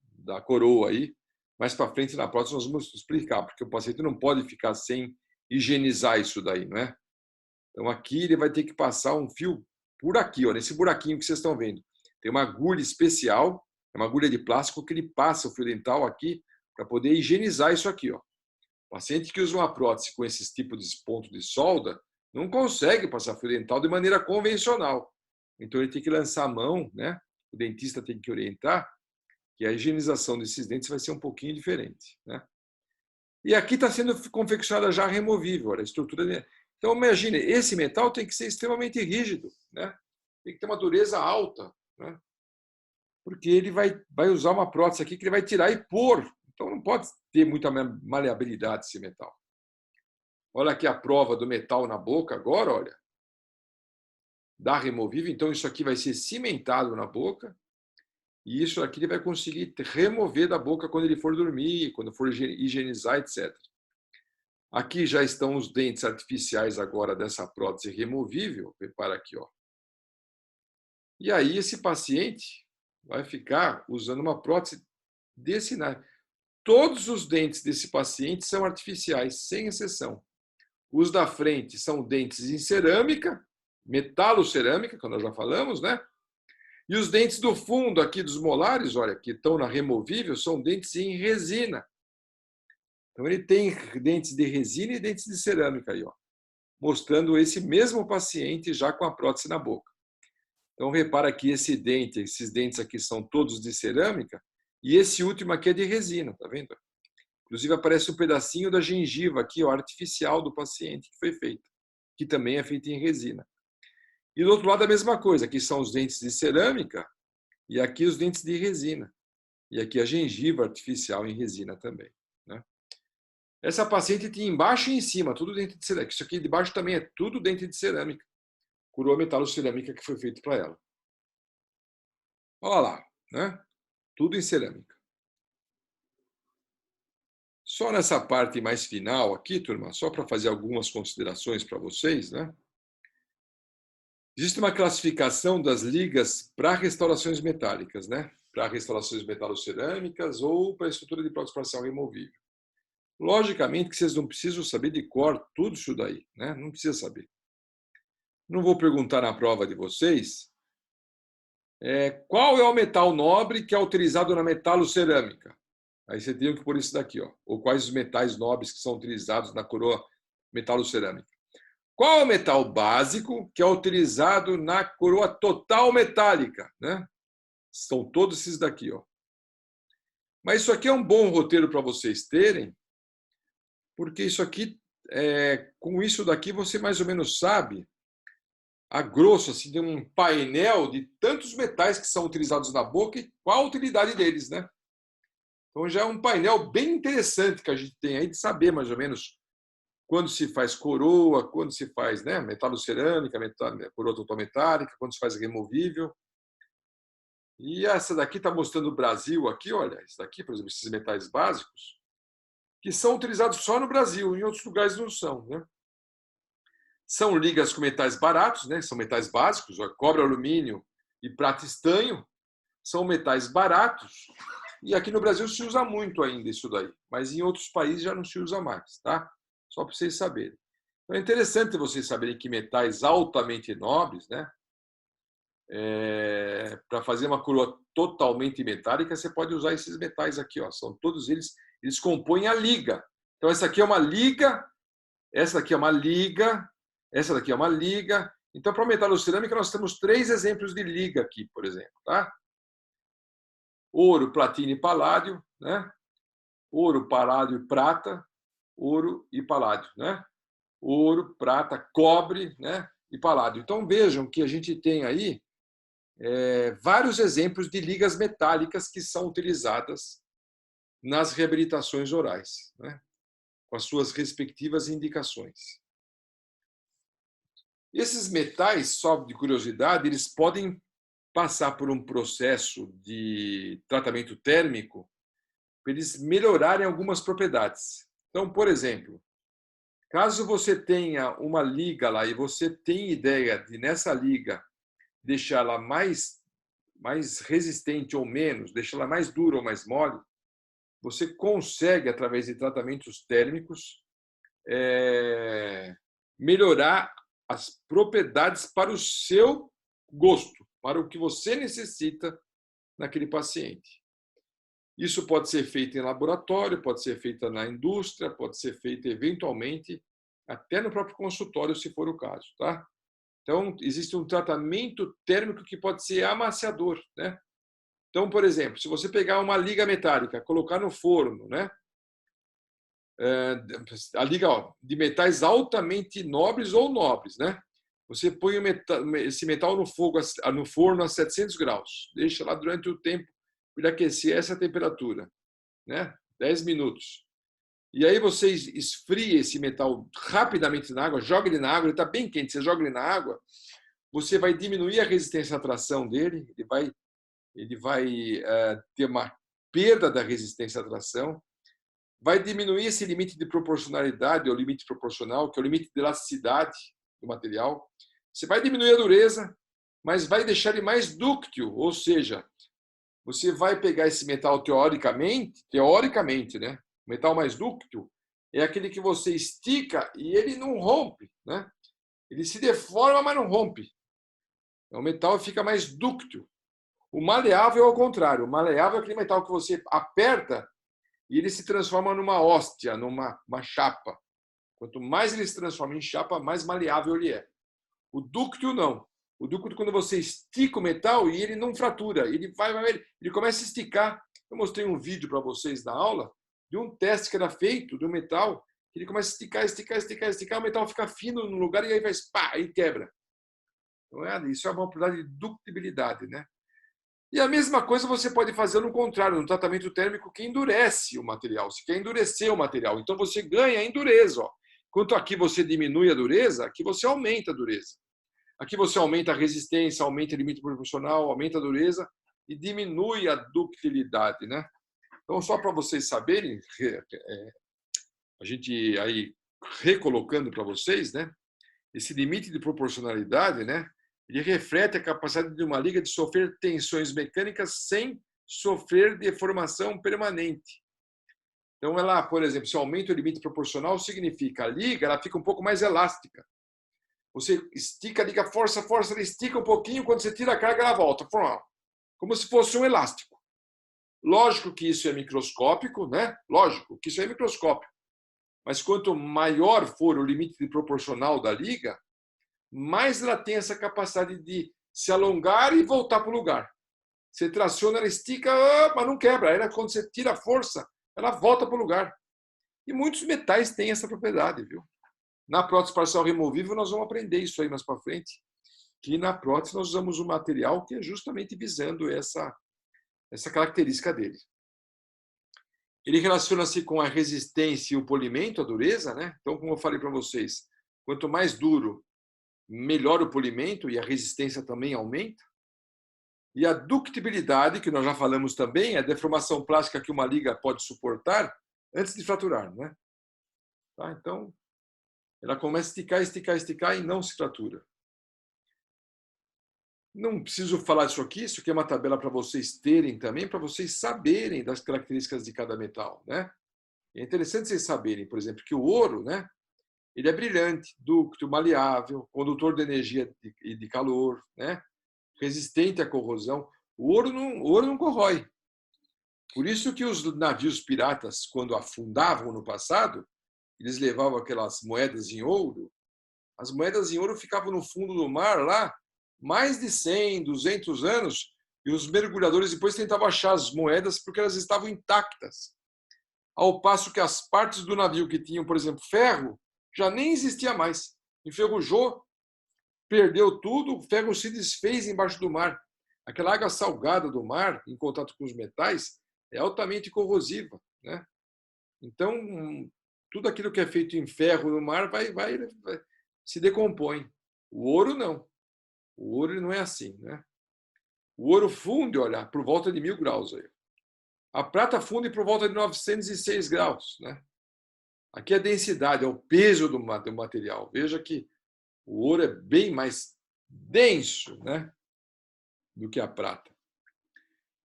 da coroa aí. Mais para frente na próxima nós vamos explicar, porque o paciente não pode ficar sem higienizar isso daí, não é? Então aqui ele vai ter que passar um fio por aqui, ó, nesse buraquinho que vocês estão vendo. Tem uma agulha especial, é uma agulha de plástico que ele passa o fio dental aqui para poder higienizar isso aqui, ó. O paciente que usa uma prótese com esses tipos de pontos de solda não consegue passar fio dental de maneira convencional. Então ele tem que lançar a mão, né? O dentista tem que orientar que a higienização desses dentes vai ser um pouquinho diferente, né? E aqui está sendo confeccionada já removível, olha, a estrutura. Então imagine, esse metal tem que ser extremamente rígido, né? Tem que ter uma dureza alta, né? Porque ele vai usar uma prótese aqui que ele vai tirar e pôr. Então não pode ter muita maleabilidade esse metal. Olha aqui a prova do metal na boca agora, olha. Da removível, então isso aqui vai ser cimentado na boca e isso aqui ele vai conseguir remover da boca quando ele for dormir, quando for higienizar, etc. Aqui já estão os dentes artificiais agora dessa prótese removível, repara aqui, ó. E aí esse paciente vai ficar usando uma prótese desse naipe. Todos os dentes desse paciente são artificiais, sem exceção. Os da frente são dentes em cerâmica, metalocerâmica, que nós já falamos, né? E os dentes do fundo aqui dos molares, olha, que estão na removível, são dentes em resina. Então, ele tem dentes de resina e dentes de cerâmica aí, ó, mostrando esse mesmo paciente já com a prótese na boca. Então, repara que esses dentes aqui são todos de cerâmica e esse último aqui é de resina, tá vendo? Inclusive, aparece um pedacinho da gengiva aqui, ó, artificial do paciente que foi feito, que também é feito em resina. E do outro lado, a mesma coisa. Aqui são os dentes de cerâmica e aqui os dentes de resina. E aqui a gengiva artificial em resina também, né? Essa paciente tinha embaixo e em cima, tudo dente de cerâmica. Isso aqui de baixo também é tudo dente de cerâmica. Coroa metalocerâmica que foi feito para ela. Olha lá, né? Tudo em cerâmica. Só nessa parte mais final aqui, turma, só para fazer algumas considerações para vocês, né? Existe uma classificação das ligas para restaurações metálicas, né? Para restaurações metalocerâmicas ou para estrutura de prótese parcial removível. Logicamente que vocês não precisam saber de cor tudo isso daí, né? Não precisa saber. Não vou perguntar na prova de vocês qual é o metal nobre que é utilizado na metalocerâmica. Aí você tem que pôr isso daqui, ó. Ou quais os metais nobres que são utilizados na coroa metalocerâmica. Qual é o metal básico que é utilizado na coroa total metálica, né? São todos esses daqui, ó. Mas isso aqui é um bom roteiro para vocês terem, porque isso aqui, com isso daqui, você mais ou menos sabe, a grosso, assim, de um painel de tantos metais que são utilizados na boca e qual a utilidade deles, né? Então já é um painel bem interessante que a gente tem aí de saber mais ou menos quando se faz coroa, quando se faz, né, metalocerâmica, coroa total metálica, quando se faz removível. E essa daqui está mostrando o Brasil aqui, olha, isso daqui, por exemplo, esses metais básicos, que são utilizados só no Brasil, em outros lugares não são, né? São ligas com metais baratos, né? São metais básicos, cobre, alumínio e prata e estanho, são metais baratos. E aqui no Brasil se usa muito ainda isso daí, mas em outros países já não se usa mais, tá? Só para vocês saberem. Então é interessante vocês saberem que metais altamente nobres, né? Para fazer uma coroa totalmente metálica, você pode usar esses metais aqui, ó. São todos eles compõem a liga. Então essa aqui é uma liga, essa daqui é uma liga, essa daqui é uma liga. Então para metalocerâmica nós temos 3 exemplos de liga aqui, por exemplo, tá? Ouro, platina e paládio, né? Ouro, paládio e prata, ouro e paládio, né? Ouro, prata, cobre, né? E paládio. Então vejam que a gente tem aí vários exemplos de ligas metálicas que são utilizadas nas reabilitações orais, né? Com as suas respectivas indicações. Esses metais, só de curiosidade, eles podem passar por um processo de tratamento térmico para eles melhorarem algumas propriedades. Então, por exemplo, caso você tenha uma liga lá e você tem ideia de, nessa liga, deixá-la mais resistente ou menos, deixá-la mais dura ou mais mole, você consegue, através de tratamentos térmicos, melhorar as propriedades para o seu gosto, para o que você necessita naquele paciente. Isso pode ser feito em laboratório, pode ser feito na indústria, pode ser feito eventualmente até no próprio consultório, se for o caso, tá? Então, existe um tratamento térmico que pode ser amaciador, né? Então, por exemplo, se você pegar uma liga metálica, colocar no forno, né? A liga, ó, de metais altamente nobres ou nobres, né? Você põe esse metal no forno a 700 graus, deixa lá durante o tempo para aquecer essa temperatura, né? 10 minutos. E aí você esfria esse metal rapidamente na água, joga ele na água, ele está bem quente, você joga ele na água, você vai diminuir a resistência à tração dele, ele vai ter uma perda da resistência à tração, vai diminuir esse limite de proporcionalidade, ou limite proporcional, que é o limite de elasticidade do material. Você vai diminuir a dureza, mas vai deixar ele mais dúctil, ou seja, você vai pegar esse metal teoricamente, né? O metal mais dúctil é aquele que você estica e ele não rompe, né? Ele se deforma, mas não rompe. O metal fica mais dúctil. O maleável é o contrário. O maleável é aquele metal que você aperta e ele se transforma numa hóstia, numa chapa. Quanto mais ele se transforma em chapa, mais maleável ele é. O dúctil não. O dúctil, quando você estica o metal, e ele não fratura, ele começa a esticar. Eu mostrei um vídeo para vocês na aula de um teste que era feito do metal, que ele começa a esticar, o metal fica fino no lugar e aí faz pá, e quebra. Então, isso é uma propriedade de ductibilidade, né? E a mesma coisa você pode fazer no contrário, no tratamento térmico que endurece o material. Você quer endurecer o material, então você ganha a endureza. Ó. Enquanto aqui você diminui a dureza, aqui você aumenta a dureza. Aqui você aumenta a resistência, aumenta o limite proporcional, aumenta a dureza e diminui a ductilidade, né? Então, só para vocês saberem, a gente aí recolocando para vocês, né? Esse limite de proporcionalidade, né? Ele reflete a capacidade de uma liga de sofrer tensões mecânicas sem sofrer deformação permanente. Então, ela, por exemplo, se aumenta o limite proporcional, significa a liga ela fica um pouco mais elástica. Você estica a liga, força, ela estica um pouquinho, quando você tira a carga, ela volta. Como se fosse um elástico. Lógico que isso é microscópico, né? Lógico que isso é microscópico. Mas quanto maior for o limite proporcional da liga, mais ela tem essa capacidade de se alongar e voltar para o lugar. Você traciona, ela estica, mas não quebra. Aí, quando você tira a força, ela volta para o lugar. E muitos metais têm essa propriedade, viu? Na prótese parcial removível, nós vamos aprender isso aí mais para frente, que na prótese nós usamos um material que é justamente visando essa característica dele. Ele relaciona-se com a resistência e o polimento, a dureza, né? Então, como eu falei para vocês, quanto mais duro, melhor o polimento e a resistência também aumenta. E a ductibilidade, que nós já falamos também, é a deformação plástica que uma liga pode suportar antes de fraturar, né? Tá? Então, ela começa a esticar e não se fratura. Não preciso falar disso aqui é uma tabela para vocês terem também, para vocês saberem das características de cada metal, né? É interessante vocês saberem, por exemplo, que o ouro, né? Ele é brilhante, dúctil, maleável, condutor de energia e de calor, né? Resistente à corrosão. O ouro não corrói. Por isso que os navios piratas, quando afundavam no passado, eles levavam aquelas moedas em ouro. As moedas em ouro ficavam no fundo do mar lá, mais de 100, 200 anos, e os mergulhadores depois tentavam achar as moedas porque elas estavam intactas. Ao passo que as partes do navio que tinham, por exemplo, ferro, já nem existia mais. Enferrujou, perdeu tudo, o ferro se desfez embaixo do mar. Aquela água salgada do mar, em contato com os metais, é altamente corrosiva, né? Então, tudo aquilo que é feito em ferro no mar vai se decompõe. O ouro não. O ouro não é assim, né? O ouro funde, olha, por volta de 1000 graus. Aí. A prata funde por volta de 906 graus, né? Aqui a densidade, é o peso do material. Veja que o ouro é bem mais denso, né, do que a prata.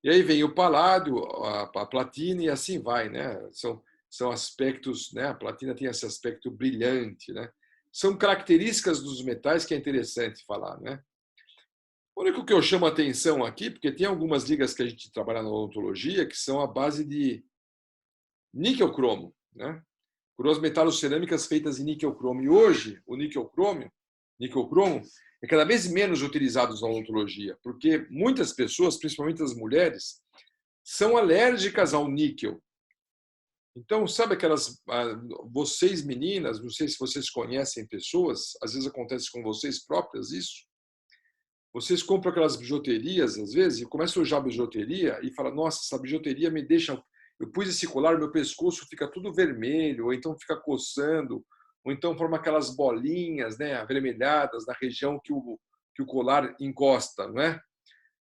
E aí vem o paládio, a platina e assim vai, né? São aspectos, né? A platina tem esse aspecto brilhante, né? São características dos metais que é interessante falar, né? O único que eu chamo a atenção aqui, porque tem algumas ligas que a gente trabalha na odontologia que são a base de níquel-cromo, né? Coroas metalocerâmicas feitas em níquel-cromo. E hoje, o níquel-cromo é cada vez menos utilizado na odontologia, porque muitas pessoas, principalmente as mulheres, são alérgicas ao níquel. Então, sabe aquelas... Vocês, meninas, não sei se vocês conhecem pessoas, às vezes acontece com vocês próprias isso, vocês compram aquelas bijuterias, às vezes, e começam a usar a bijuteria e falam, nossa, essa bijuteria me deixa... Eu pus esse colar, meu pescoço fica tudo vermelho, ou então fica coçando, ou então forma aquelas bolinhas, né, avermelhadas na região que o colar encosta, não é?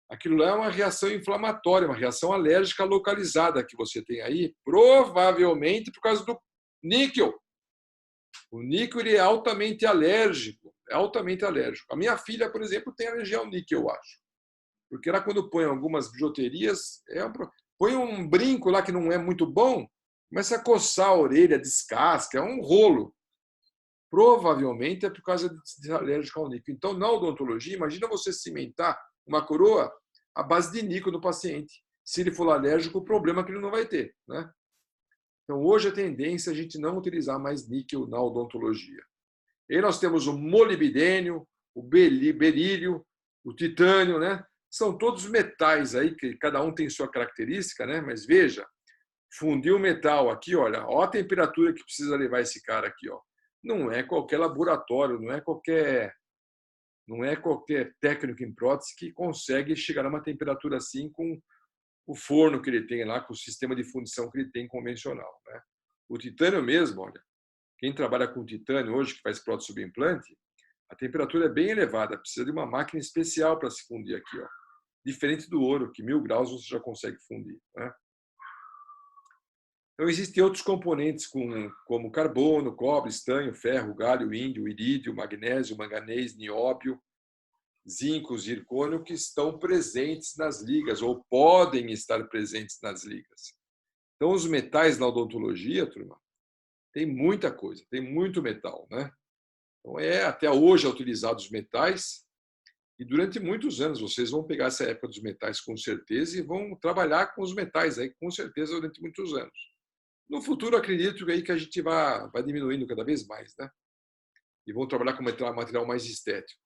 Aquilo lá é uma reação inflamatória, uma reação alérgica localizada que você tem aí, provavelmente por causa do níquel. O níquel ele é altamente alérgico, A minha filha, por exemplo, tem alergia ao níquel, eu acho. Porque ela, quando põe algumas bijuterias, põe um brinco lá que não é muito bom, começa a coçar a orelha, descasca, é um rolo. Provavelmente é por causa de alérgico ao níquel. Então, na odontologia, imagina você cimentar uma coroa à base de níquel no paciente. Se ele for alérgico, o problema é que ele não vai ter, né? Então, hoje a tendência é a gente não utilizar mais níquel na odontologia. E aí nós temos o molibdênio, o berílio, o titânio, né? São todos metais aí, que cada um tem sua característica, né? Mas veja, fundir o metal aqui, olha, ó a temperatura que precisa levar esse cara aqui, ó. Não é qualquer laboratório, não é qualquer técnico em prótese que consegue chegar a uma temperatura assim com o forno que ele tem lá, com o sistema de fundição que ele tem convencional, né? O titânio mesmo, olha, quem trabalha com titânio hoje, que faz prótese sob implante, a temperatura é bem elevada, precisa de uma máquina especial para se fundir aqui, ó. Diferente do ouro, que 1000 graus você já consegue fundir, né? Então, existem outros componentes como carbono, cobre, estanho, ferro, galho, índio, irídio, magnésio, manganês, nióbio, zinco, zircônio, que estão presentes nas ligas, ou podem estar presentes nas ligas. Então, os metais na odontologia, turma, tem muita coisa, tem muito metal, né? Então, até hoje é utilizado os metais, e durante muitos anos vocês vão pegar essa época dos metais com certeza e vão trabalhar com os metais aí com certeza durante muitos anos. No futuro, acredito aí que a gente vai diminuindo cada vez mais, né? E vão trabalhar com material mais estético.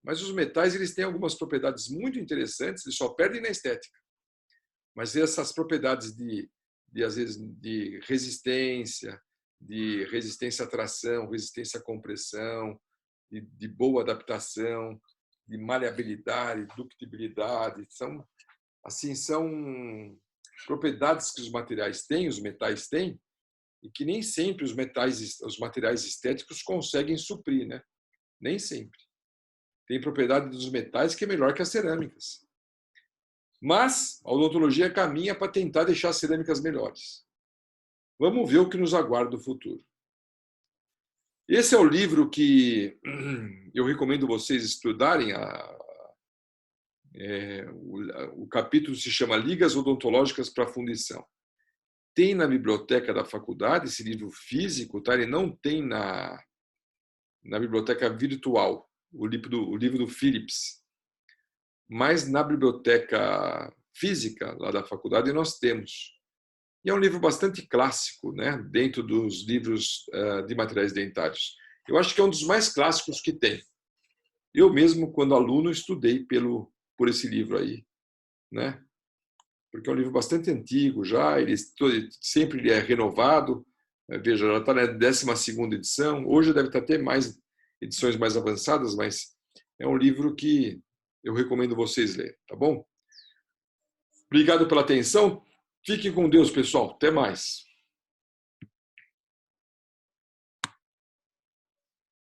Mas os metais, eles têm algumas propriedades muito interessantes, eles só perdem na estética. Mas essas propriedades às vezes, de resistência à tração, resistência à compressão, de boa adaptação, de maleabilidade, ductibilidade, são propriedades que os materiais têm, os metais têm, e que nem sempre os materiais estéticos conseguem suprir, né? Nem sempre. Tem propriedade dos metais que é melhor que as cerâmicas. Mas a odontologia caminha para tentar deixar as cerâmicas melhores. Vamos ver o que nos aguarda no futuro. Esse é o livro que eu recomendo vocês estudarem. O capítulo se chama Ligas Odontológicas para Fundição. Tem na biblioteca da faculdade esse livro físico, tá? Ele não tem na biblioteca virtual, o livro do Philips. Mas na biblioteca física lá da faculdade nós temos. E é um livro bastante clássico, né? Dentro dos livros de materiais dentários. Eu acho que é um dos mais clássicos que tem. Eu mesmo, quando aluno, estudei por esse livro aí, né? Porque é um livro bastante antigo já, sempre é renovado. Veja, já está na 12ª edição. Hoje deve estar até mais edições mais avançadas, mas é um livro que eu recomendo vocês lerem, tá bom? Obrigado pela atenção. Fiquem com Deus, pessoal. Até mais.